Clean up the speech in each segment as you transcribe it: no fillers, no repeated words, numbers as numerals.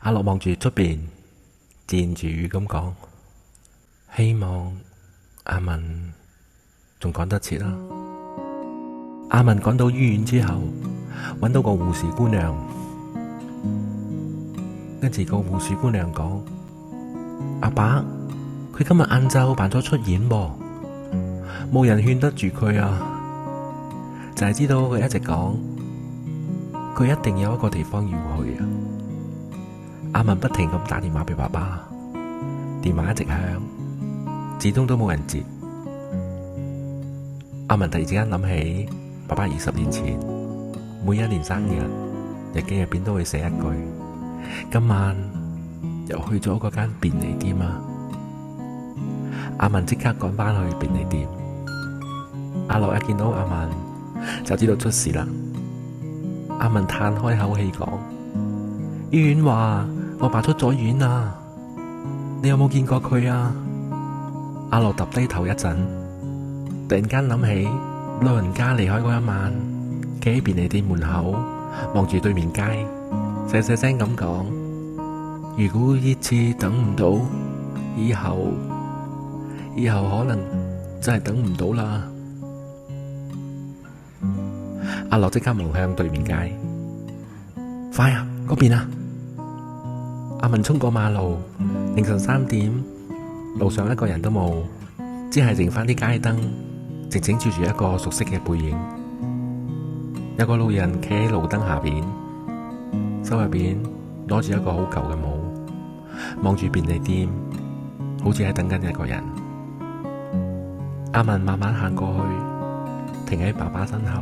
阿樂望住出邊，自言自語咁講：希望阿文仲趕得切啦。阿文趕到醫院之後，搵到個護士姑娘，跟住個護士姑娘講：阿伯，佢今日晏晝辦咗出院噃，冇人勸得住佢啊，就係知道佢一直講，佢一定有一個地方要去啊。阿文不停咁打電話俾爸爸，電話一直響，始終都冇人接。阿文突然之間諗起爸爸20年前每一年生日日記入邊都會寫一句：今晚又去咗嗰間便利店啊！阿文即刻趕返去便利店。阿樂一見到阿文就知道出事啦。阿文嘆開口氣講：醫院話我爸出咗院啊，你有冇見過佢啊？阿樂揼低頭一陣，突然間諗起老人家離開嗰一晚，企喺便利店門口望住對面街，細細聲咁講：如果呢次等唔到，以後可能真係等唔到啦。阿樂即刻望向對面街，快啊，嗰邊啊！阿文衝過馬路，凌晨3點，路上一個人都冇，只係剩翻啲街燈，靜靜照住一個熟悉嘅背影。有個路人企喺路燈下邊，手入邊攞住一個好舊嘅帽，望住便利店，好似喺等緊一個人。阿文慢慢行過去，停喺爸爸身後。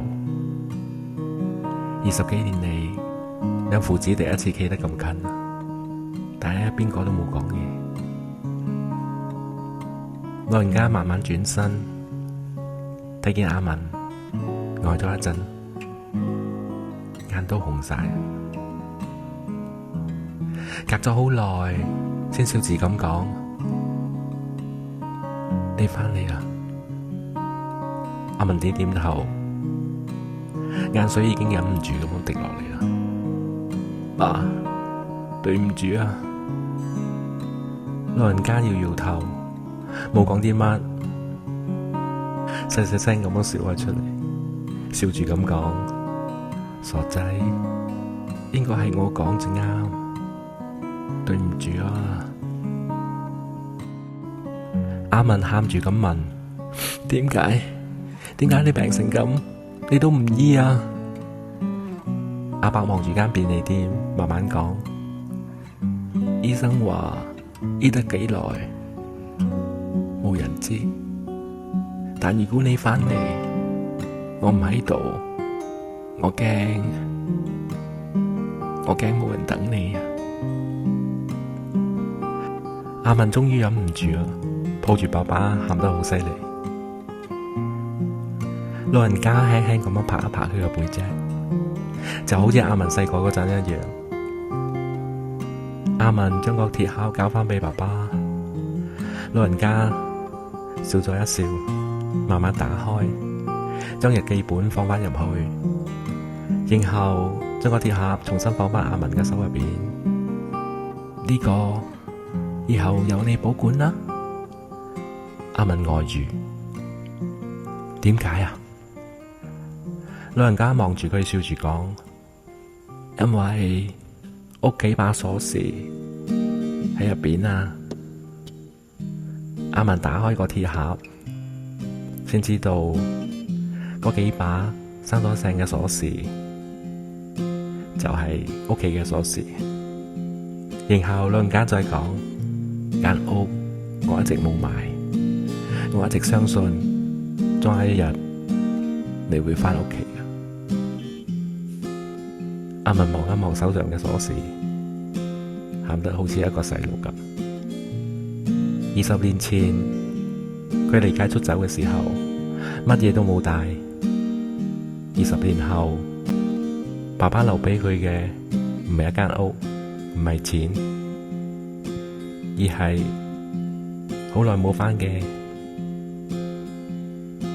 20幾年嚟，兩父子第一次企得咁近，但係邊個都冇講嘢。老人家慢慢轉身，睇見阿文呆咗一陣，眼都紅晒。隔咗好耐，先笑字咁講：你返嚟啦。阿文點點頭，眼水已經忍唔住咁樣滴落嚟啦。爸，對唔住啊！老人家搖搖頭，冇講啲乜，細細聲咁樣笑咗出嚟，笑住咁講：傻仔，應該係我講至啱，對唔住啊！阿文喊住咁問：點解你病成咁，你都唔醫啊？阿伯望住間便利店，慢慢講：醫生話醫得幾耐，冇人知。但如果你返嚟，我唔喺度，我驚冇人等你啊！阿文終於忍唔住啦，抱住爸爸喊得好犀利。老人家輕輕咁樣拍一拍佢個背脊，就好似阿文細個嗰陣一樣。阿文將個鐵盒交翻俾爸爸，老人家笑咗一笑，慢慢打開，將日記本放翻入去，然後將個鐵盒重新放翻阿文嘅手入邊。呢個以後由你保管啦。阿文呆住，點解啊？老人家望住佢笑住講：因為屋企把鎖匙喺入邊啊。阿文打開個鐵盒，先知道嗰幾把生咗鏽嘅鎖匙就係屋企嘅鎖匙。然後老人家再講：間屋我一直冇買，我一直相信終有一日你會返屋企。阿文望一望手上嘅鎖匙，喊得好似一個細路咁。20年前佢離家出走嘅時候，乜嘢都冇帶。20年後，爸爸留俾佢嘅唔係一間屋，唔係錢，而係好耐冇返嘅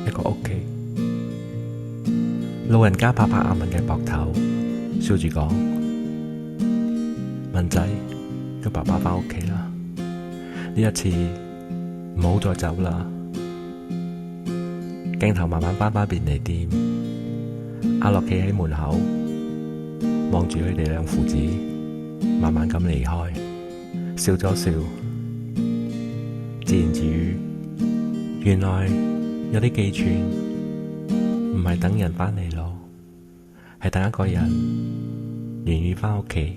一個屋企。老人家拍拍阿文嘅膊頭，笑住講：文仔，叫爸爸返屋企啦，呢一次唔好再走啦。鏡頭慢慢翻返便利店，阿樂企喺門口望住佢哋兩父子慢慢咁離開，笑咗笑，自言自語：原來有啲寄存唔係等人返嚟咯，係等一個人願意返屋企。